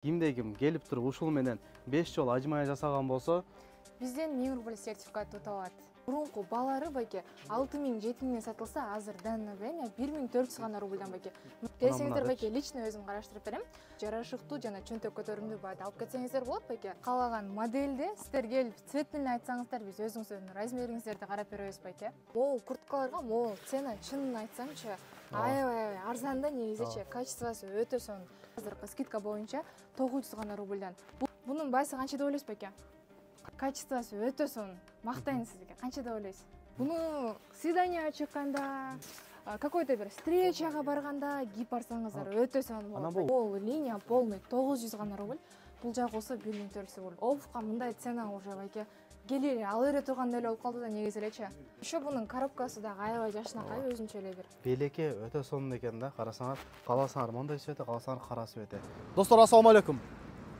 Кимде ким келип туруп ушул менен 5 жолу ажмая жасаган болсо, бизден 1000 рубль сертификат уталат. Мурунку баалары байке 6000-7000 сатылса, азыр данное время 1400 гана рубльдан байке. Келсеңиздер байке лично өзүм караштырып берем. Жарашыктуу жана чөнтөк көтөрүмдүү баада алып кетсеңиздер болот байке. Каалаган модельде сиздер келип цветин айтсаңыздар, биз өзүңүздөрдүн размериңиздерди карап беребиз байке. Могул курткаларга могул цена, чынын айтсамчы, аябай арзан да негизичи, качествосу өтө сонун. Азыркы скидка боюнча 900 гана рубльдан. Бунун баасы канча деп ойлойсуз байке? Качествосу өтө сонун. Мактайын сизге. Канча деп ойлойсуз? Буну свиданияга чыкканда, какой-то бир встречага барганда кийип барсаңыздар өтө сонун болот. Бул линия полный 900 гана рубль. Бул жак болсо 1400 рубль. Обувка мындай цена уже байке. Келири ал эре турганда эле болуп калды да негизи элечи. Ошо бунун коробкасы дагы аябай жакшынакай, өзүнчө эле бир. белеке өтө сонун экен да. Карасаңар, кааласаңар мондай свете, кааласаңар кара свете. Достор, ассаламу алейкум.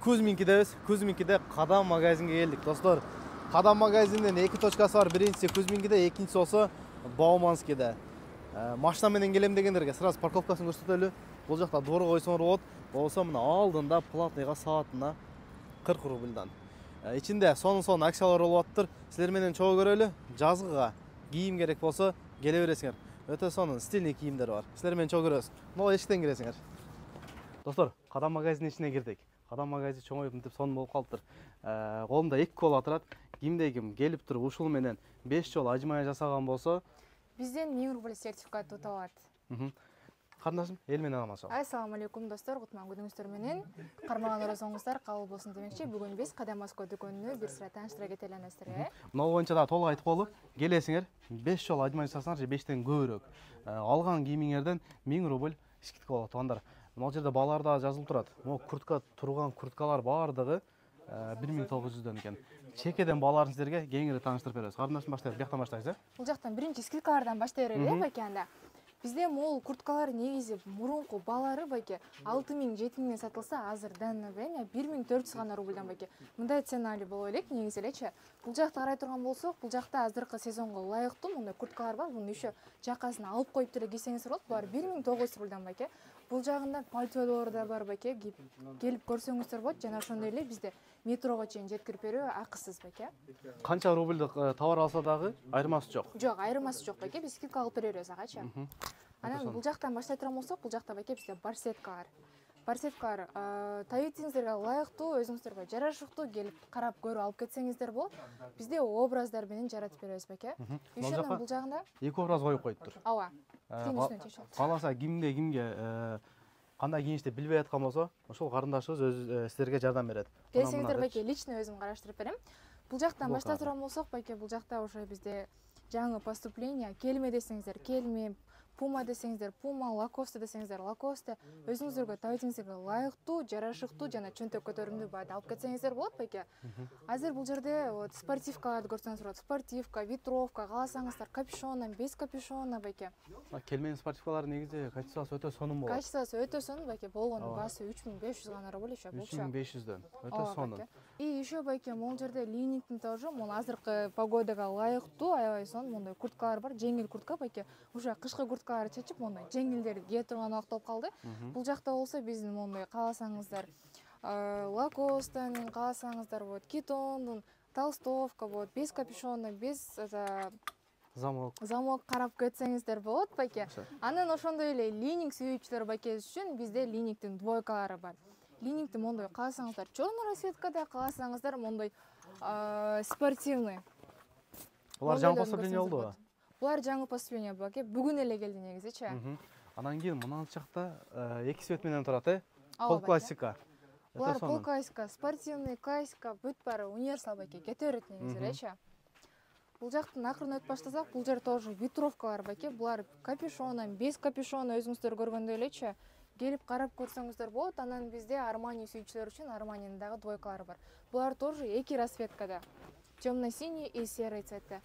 Кузминкидебиз. Кузминкиде Кадам магазинге келдик. Достор, Кадам магазиндин эки точкасы бар. Биринчиси Кузминкиде, экинчиси болсо Бауманскиде. Машина менен келем дегендерге сразу парковкасын көрсөтөлү. Бул жакта двор койсоңор болот. Болсо мына алдында платныйга саатына 40 рубльдан. Ичинде сонун акциялар болуп атыптыр. Силер менен чогуу көрөлү. Жазгыга кийим керек болсо келе бересиңер. Өтө сонун стильный кийимдер бар. Силер менен чогуу көрөбүз. Могу эшиктен киресиңер. Достор, Кадам магазинин ичине кирдик. Кадам магазин чоңоюп мынтип сонун болуп калыптыр. Колумда 2 кола турат. Кимде ким келип туруп ушул менен 5 жолу ажмая жасаган болсо, бизден 1000 рубль сертификат уталат. Кандашым, эл менен аманшабыз. Ассаламу алейкум достор, кутман күнүңүздөр менен. Кармаган орозоңуздар кабыл болсун демекчи. Бүгүн биз Кадам Москва дүкөнүнө бир сыра тааныштыра кетели сиздерге. Могу боюнча да толук айтып коелу. Келесиңер, 5 жолу ажмая жасасаңар же 5тен көбүрөөк. Алган кийимиңерден 1000 рубль скидка болот. Туугандар, могу жерде баалар да жазылып турат. Могу куртка турган курткалар баардыгы 1900дөн экен. Чекеден бааларын сиздерге кеңири тааныштырып беребиз. Карындашым, баштайбыз. Бияктан баштайбыз, Бул жактан биринчи скидкалардан баштай берели, байке анда. Бизде могул курткалар негизи мурунку баалары байке 6000-7000 сатылса, азыр данное время 1400 гана рубльдан байке. Мындай цена али боло элек негизи элечи. Бул жакта карай турган болсок, бул жакта азыркы сезонго ылайыктуу мындай курткалар бар. Муну еще жакасын алып коюп деле кийсеңиздер болот. Булар 1900 рубльдан байке. Бул жагында пальтолор да бар байке. Келип көрсөңүздөр болот. Жана ошондой эле бизде метрого чейин жеткирип берүү акысыз байке. Канча рубльдык товар алса дагы айырмасы жок. Жок, айырмасы жок байке. Биз скидка алып беребиз агачы. Анан бул жактан баштай турган болсок, бул жакта байке бизде барсеткалар. Барсеткалар табитиңиздерге ылайыктуу, өзүңүздөргө жарашыктуу келип карап көрүп алып кетсеңиздер болот. Бизде образдар менен жаратып беребиз байке. Ошондон бул жагында 2 образ коюп коюптур. Ооба. Кааласа кимге кандай кийиништи билбей аткан болсо, ошол карындашыбыз өзү сиздерге жардам берет. Келсеңиздер байке лично өзүм караштырып берем. Бул жактан баштай турган болсок байке, бул жакта уже бизде жаңы поступление, келме десеңиздер келме, Puma десеңиздер Puma, Lacoste десеңиздер Lacoste, өзүңүздөргө табитиңиздерге ылайыктуу, жарашыктуу жана чөнтөк көтөрүмдүү баада алып кетсеңиздер болот байке. Азыр бул жерде вот спортивкаларды көрсөңүздөр болот. Спортивка, ветровка, кааласаңыздар капюшондон, без капюшона байке. Келменин спортивкалары негизи качествосу өтө сонун болот. Качествосу өтө сонун байке. Болгону баасы 3500 гана рубль еще болчу. 3500дөн. Өтө сонун. И еще байке, могул жерде линиктин тоже, могул азыркы погодага ылайыктуу, аябай сонун моундай курткалар бар. Жеңил куртка байке. Уже кышкы курткалар чечип, моундай жеңилдер кие турган убакыт болуп калды. Бул жакта болсо биздин моундай кааласаңыздар Lacoste'нын, кааласаңыздар вот Китондун, толстовка вот без капюшона, без замок карап кетсеңиздер болот байке. Анан ошондой эле лининг сүйүүчүлөр байке үчүн бизде линингтин двойкалары бар. Линингтин моундай кааласаңыздар чорный расцветкада, кааласаңыздар моундай спортивный. Булар жаңы поступление болдубу? Булар жаңы поступление байке, бүгүн эле келди негизичи. Анан кийин мына жакта 2 свет менен турат, пол классика. Булар пол классика, спортивный классика, бүт баары универсал байке, кете берет негизи элечи. Бул жактан акырын өтүп баштасак, бул жер тоже ветровкалар байке. Булар капюшондон, без капюшона өзүңүздөр көргөндөй элечи. Келип карап көрсөңүздөр болот. Анан бизде Armani сүйүүчүлөр үчүн Armani'нын дагы двойкалары бар. Булар тоже эки расцветкада. Темно-синий и серый цветте.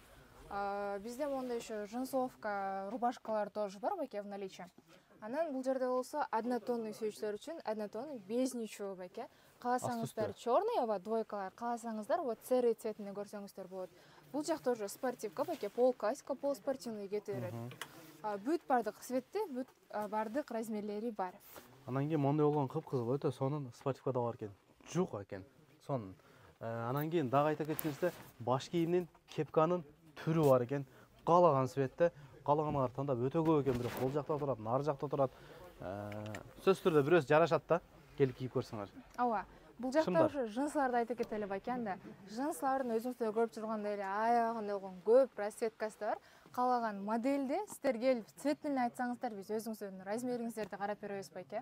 Бизде мондай еще джинсовка, рубашкалар тоже бар байке в наличии. Анан бул жерде болсо однотонный сүйүүчүлөр үчүн однотонный без ничего байке. Кааласаңыздар черный, аба двойкалар, кааласаңыздар вот серый цветине көрсөңүздөр болот. Бул жакта тоже спортивка байке, пол классика, пол спортивный кете берет. Бүт бардык цветти, бүт бардык размерлери бар. Анан кийин мондай болгон кыпкызыл өтө сонун спортивка да бар экен. Жук экен. Сонун. Анан кийин дагы айта кетсеңизде, баш кийимдин, кепканын түрү бар экен. Каалаган светте, каалаганыңар тандап өтө көп экен, бирок бул жакта турат, нары жакта турат. Сөзсүз түрдө бирөөсү жарашат да, келип кийип көрсөңөр. Ооба. Бул жакта ушу джинсыларды айта кетели бакен да. Джинсылардын өзүңүздөр көрүп тургандай эле аягында болгон көп расцветкасы бар. Каалаган модельди сиздер келип цветин айтсаңыздар, биз өзүңүздөрдүн размериңиздерди карап беребиз байке.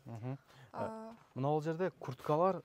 Мына бул жерде курткалар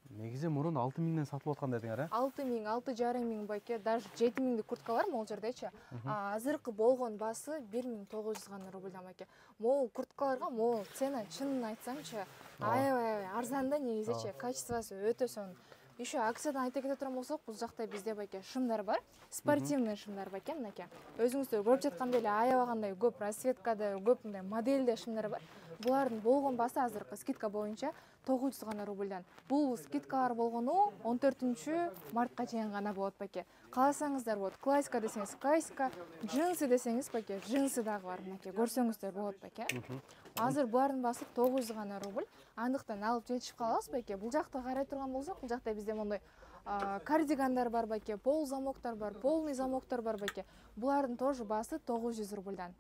негизи мурун 6000ден сатылып аткан дедиңер, 6000, 6500 байке, даже 7000 курткалар могул жердечи. Азыркы болгон басы 1900 гана рубльдан байке. Могул курткаларга могул цена, чынын айтсамчы, аябай арзан да негизичи, качествосы өтө сонун. Еще акциядан айта кете турган болсок, бул жакта бизде байке шымдар бар, спортивный шымдар байке, мынакей. Өзүңүздөр көрүп жаткандай эле аябагандай көп расцветкада, көп мындай модельде шымдар бар. Булардын болгон басы азыркы скидка боюнча 900 гана рубльдан. Бул скидкалар болгону 14-мартка чейин гана болот байке. Кааласаңыздар болот. Классика десеңиз классика, джинсы десеңиз байке, джинсы дагы бар, мынакей. Көрсөңүздөр болот байке. Азыр булардын басы 900 гана рубль. Андыктан алып жетишип калабыз байке. Бул жакта карай турган болсок, бул жакта бизде мондой кардигандар бар байке, пол замоктор бар, полный замоктор бар байке. Булардын тоже басы 900 рубльдан.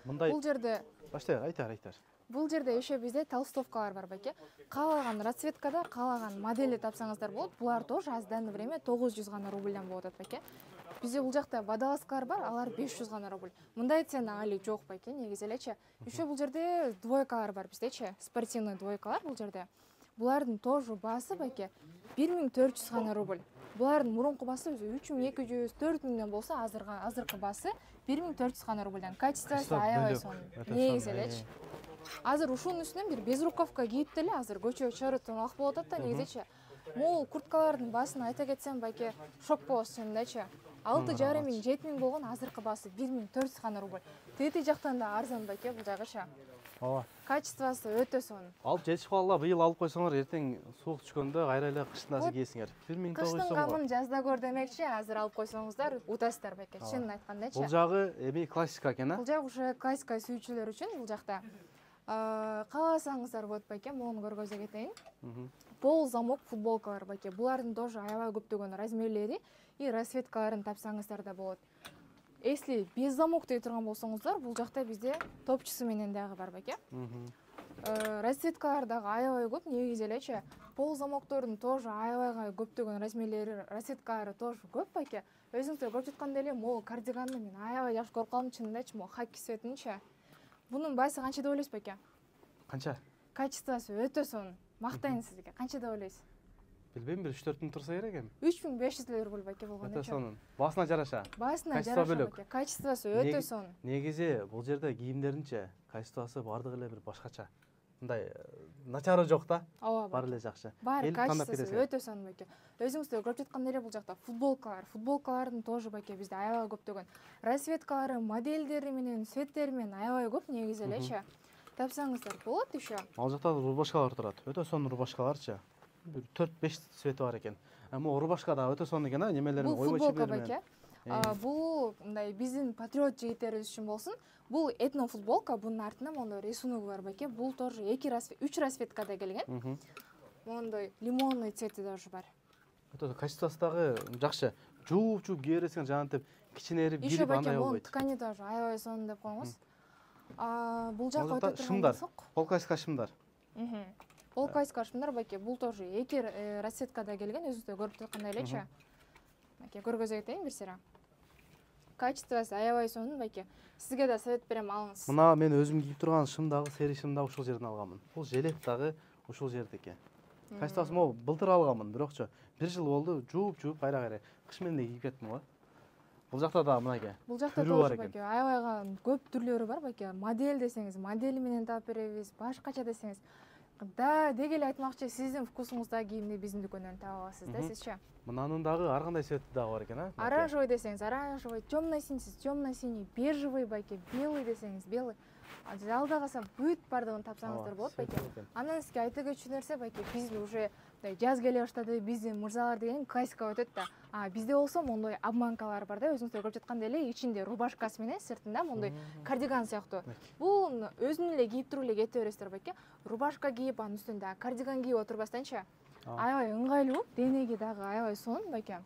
Мындай Бул жерде айтар. Бул жерде еще бизде толстовкалар бар байке. Каалаган расцветкада, каалаган модели тапсаңыздар болот. Булар тоже аз данный время 900 гана рубльдан болот байке. Бизде бул жакта водолазкалар бар, алар 500 гана рубль. Мындай цена али жок байке, негизи элечи. Еще бул жерде двойкалар бар биздечи, спортивный двойкалар бул жерде. Булардын тоже басы байке 1400 гана рубль. Булардын мурунку басы 3200, 4000ден болсо, азыркы басы 1400 гана рубльдан. Качествосы аябай сонун. Негизи элечи. Азыр ушунун үстүнөн бир безруковка кийип деле азыр көчөгө чыгарып убакыт болуп атат да негизичи. Могул курткалардын басын айта кетсем байке, шок болосуз чынындачы. 6500, 7000 болгон азыркы басы 1400 гана рубль. Тети жактан да арзан байке бул жагычы. Ооба. Качествосы өтө сонун. Алып жетишип калгыла, быйыл алып койсоңор, эртең суук түшкөндө кайра эле кыштын асы кийесиңер. 1900 Кыштын сом. камын жазда көр демекчи, азыр алып койсоңуздар утасыздар байке, чынын айткандачы. Бул жагы эми классика экен, Бул жак уже классика сүйүүчүлөр үчүн бул жакта. Кааласаңыздар болот байке, муну көргөзө кетейин. Пол замок футболкалар байке. Булардын тоже аябай көптөгөн размерлери и расцветкаларын тапсаңыздар да болот. Если без замок дей турган болсоңуздар, бул жакта бизде топчусу менен дагы бар байке. Расцветкалар дагы аябай көп, негизи элечи. Пол замоктордун тоже аябай көптөгөн размерлери, расцветкалары тоже көп байке. Өзүңүздөр көрүп жаткандай эле, могул кардиганды мен аябай жакшы көрүп калдым, чынындачы, могул хаки светинчи. Бунун баасы канча деп ойлойсуз байке? Канча? Качествосы өтө сонун. Мактайын сизге. Канча деп ойлойсуз? Билбейм, бир 3-4 мүнөт турса керек эми. 3500 рубль байке болгон Өтө эчи. сонун. Басына жараша. Басына Качество жараша бөлөк. байке. Качествосы өтө сонун. Негизи бул жерде кийимдердинчи качествосы бардыгы эле бир башкача. Мындай начары жок да. Ооба. Баары эле жакшы. Баары качествосы өтө сонун байке. Өзүңүздөр көрүп жаткандай эле бул жакта футболкалардын тоже байке бизде аябай көптөгөн расцветкалары, модельдери менен, цветтери менен аябай көп негизи элечи. Тапсаңыздар болот еще. Ал жакта рубашкалар турат. Өтө сонун рубашкаларчы. Бир 4-5 цвети бар экен. Могу рубашка да өтө сонун экен, немелерин ойбой футболка байке. Бул мындай биздин патриот жигиттерибиз үчүн болсун. Бул этно футболка, бунун артында мондой рисунок бар байке. Бул тоже 3 расцветкада келген. Мондой лимонный цвети даже бар. Өтө качествосы дагы жакшы. Жууп кие бересиң, жанагынтип кичинерип бирип андай болбойт. Ткани даже аябай сонун деп коюңуз. Бул жакка өтө турган шымдар, болсок, полкайска шымдар. Полкайска шымдар байке, бул тоже 2 расцветкада келген, өзүңүздөр көрүп жаткандай элечи. Байке көргөзө кетейин бир сыра. Качествосы аябай сонун байке. Сизге да совет берем, алыңыз. Мына мен өзүм кийип турган шым дагы, сери шым дагы ушул жерден алганмын. Бул желек дагы ушул жердеки. Качествосы могу былтыр алганмын, бирокчу 1 жыл болду, жууп кайра кыш менен кийип кеттим го. Бул жакта да мынакей. Бул жакта тоже байке, аябай көп түрлөрү бар байке. Модель десеңиз, модели менен таап беребиз, башкача десеңиз. Да, деги эле айтмакчы, сиздин вкусуңуздагы кийимди биздин дүкөндөн таап аласыз да, сизчи. Мынанын дагы ар кандай цвети дагы бар экен, Оранжевый десеңиз, оранжевый, темно-синий, темно-синий, бежевый байке, белый десеңиз, белый. залда калса бүт бардыгын тапсаңыздар болот байке. Андан сизге айта кетчү нерсе байке, биздин уже жаз келе баштады, биздин мырзалар деген классика өтөт да. Бизде болсо мондой обманкалар бар да, өзүңүздөр көрүп жаткандай эле, ичинде рубашкасы менен сыртында мондой кардиган сыяктуу. Бул өзүн эле кийип туруп эле кете бересиздер байке. Рубашка кийип, анын үстүндө кардиган кийип отурбастанчы, аябай ыңгайлуу, денеге дагы аябай сонун байке.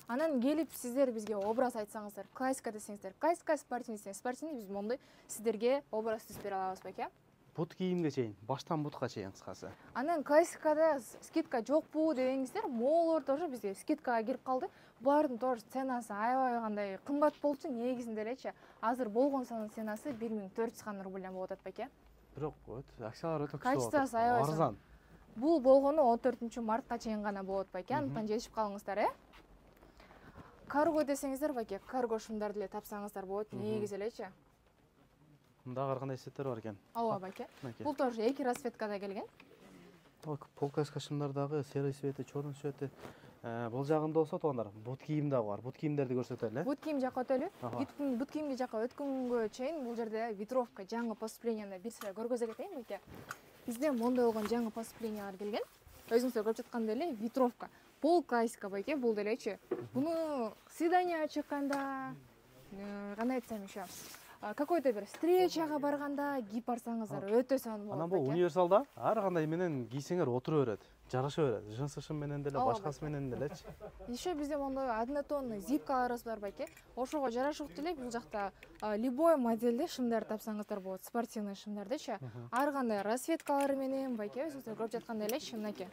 Анан келип сиздер бизге образ айтсаңыздар, классика десеңиздер, классика, спортивный десеңиз, спортивный, биз мондой сиздерге образ түзүп бере алабыз байке. Бут кийимге чейин, баштан бутка чейин кыскасы. Анан классикада скидка жокпу дегениңиздер, моолор тоже бизге скидкага кирип калды. Булардын тоже ценасы аябай кандай кымбат болчу, негизинде элечи. Азыр болгон сонун ценасы 1400 гана рубльдан болуп атат байке. Бирок акчалар өтө күчтүү. Качествосы аябай арзан. Бул болгону 14 мартка чейин гана болот байке. Андыктан жетишип калыңыздар, Карго десеңиздер байке, карго шумдарды эле тапсаңыздар болот, негизи элечи. Мында кандай сеттер бар экен. Ооба байке. Бул тоже эки расцветкада келген. Полкаска шумдардагы серый цвети, черный цвети. Бул жагында болсо туугандар, бут кийим дагы бар. Бут кийимдерди көрсөтөлү. Бут кийим жакка өтөлү. Бут кийимди жакка өткөнгө чейин бул жерде ветровка жаңы поступлениянда бир сыра көргөзө кетейин байке. Бизде мондой болгон жаңы поступлениялар келген. Өзүңүздөр көрүп жаткандай эле ветровка. Пол классика байке, бул делечи. Буну свидание чыкканда, кандай айтсам еще, какой-то бир встречага барганда кийип барсаңыздар өтө сонун болот. Анан бул универсалда ар кандай менен кийсеңер отура берет, жараша берет. Джинсы шым менен деле, башкасы менен делечи. Еще бизде мондой однотонный зипкаларыбыз бар байке. Ошого жарашыктуу эле бул жакта любой моделде шымдар тапсаңыздар болот, спортивный шымдардычы. Ар кандай расцветкалары менен байке, өзүңүздөр көрүп жаткандай эле шымнаке.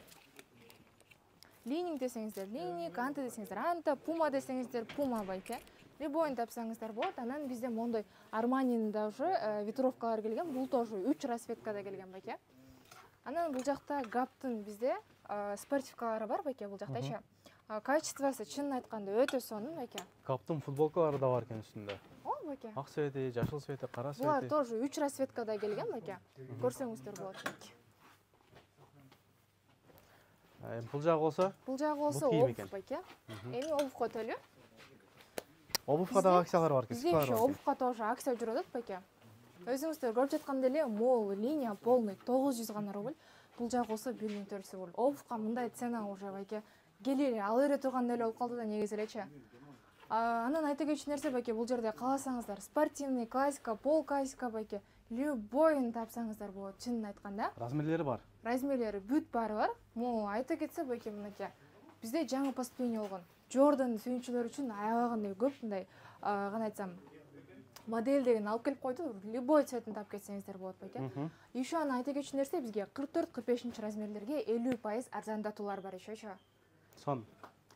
Линик десеңиздер, линик, анта десеңиздер, анта, пума десеңиздер, пума байке. Любойн тапсаңыздар болот. Анан бизде мондой Арманинин да уже ветровкалар келген. Бул тоже 3 расцветкада келген байке. Анан бул жакта Гаптын бизде спортивкалары бар байке, бул жактачы. Качествосы чынын айтканда өтө сонун байке. Гаптын футболкалары да бар экен үстүндө. О, байке. Ак цвети, жашыл цвети, кара цвети. Булар тоже 3 расцветкада келген байке. Көрсөңүздөр болот байке. Бул жагы болсо? Бул жагы болсо обувь байке. Эми обувька өтөлү. Обувька да акциялар бар экен. Бизде еще обувька тоже акция жүрүп атат байке. Өзүңүздөр көрүп жаткандай эле мол линия полный 900 гана рубль. Бул жагы болсо 1400 рубль. Обувька мындай цена уже байке. Келири ала бере тургандай эле болуп калды да негизи элечи. Анан айта кетчү нерсе байке, бул жерде кааласаңыздар спортивный, классика, пол классика байке. Любойн тапсаңыздар болот, чынын айтканда. Размерлери бар. Размерлери бүт баары бар. Могу айта кетсе байке, мынакей. Бизде жаңы поступление болгон. Jordan сүйүүчүлөр үчүн аябай кандай көп мындай, кандай айтсам, модельдерин алып келип койду. Любой цветин тап кетсеңиздер болот байке. Еще аны айта кетчү нерсе, бизге 44-45 размерлерге 50% арзандатуулар бар ещечи. Сон.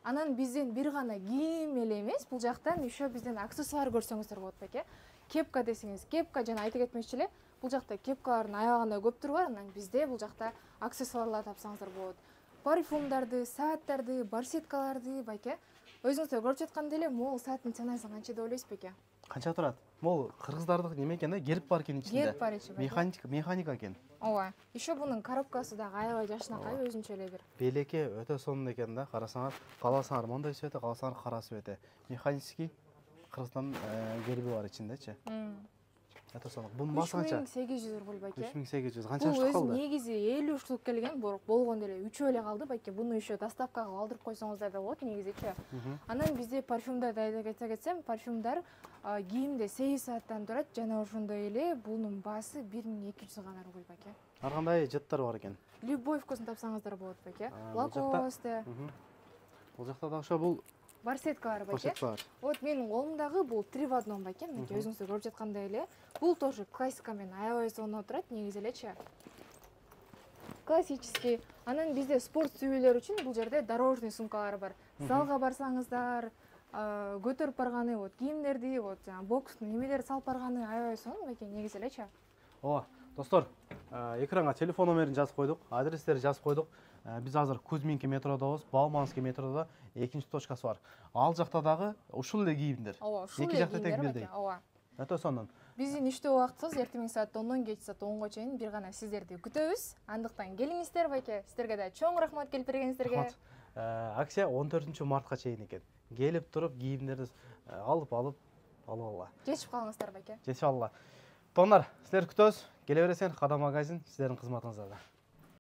Анан бизден бир гана кийим эле эмес, бул жактан еще бизден аксессуар көрсөңүздөр болот байке. Кепка десеңиз, кепка жана айта кетмекчи эле, бул жакта кепкалардын аябай кандай көп түрү бар. Анан бизде бул жакта аксессуарлар тапсаңыздар болот. Парфюмдарды, сааттарды, барсеткаларды байке. Өзүңүздөр көрүп жаткандай эле, могул сааттын ценасы канча деп ойлойсуз байке? Канча турат? Могул кыргыздардык неме экен да, герб бар экен ичинде. Герб бар ичинде. Механика экен. Ооба. Еще бунун коробкасы дагы аябай жашынакай, өзүнчө эле бир. Белеке өтө сонун экен да, карасаңар, кааласаңар мондой цвети, кааласаңар кара цвети. Механический Кыргызстан герби бар ичиндечи. Это сонун. Бунун баасы канча? 3800 рубль байке. 3800. Канча штук калды? Бул негизи 50 штук келген, бирок болгондо эле 3 эле калды байке. Буну еще доставкага алдырып койсоңуздар да болот негизичи. Анан бизде парфюмдарды айта кетсем, парфюмдар кийимде 8 сааттан турат, жана ошондой эле бунун баасы 1200 гана рубль байке. Ар кандай жыттар бар экен. Любой вкусын тапсаңыздар болот байке. Лакосте. Бул жакта да ошо бул барсеткалар байке. Барсеткалар. Вот менин колумдагы бул 3 в 1 байке. Мынакей өзүңүздөр көрүп жаткандай эле. Бул тоже классика менен аябай сонун турат негизи элечи. Классический. Анан бизде спорт сүйүүлөр үчүн бул жерде дорожный сумкалар бар. Залга барсаңыздар, көтөрүп барганы, вот кийимдерди, вот бокс немелерди салып барганы аябай сонун байке негизи элечи. Ооба, достор, экранга телефон номерин жазып койдук, адрестерди жазып койдук. Биз азыр Кузьминки метродобуз, Бауманский метродо экинчи точкасы бар. Ал жакта дагы ушул эле кийимдер. Ооба, ушул эле кийимдер тең бирдей. Ооба. Өтө сонун. Биздин иштөө убактыбыз эртең саат 10-дон кеч саат 10го чейин бир гана сиздерди күтөбүз. Андыктан келиңиздер байке. Сиздерге да чоң рахмат келип бергениңиздерге. Акция 14 мартка чейин экен. Келип туруп кийимдерди алып алла. Жетип калыңыздар байке. Жетип алла. Тонар, сіздер күтөбүз. Келе бересен, Кадам магазин сіздердің қызматыңызда.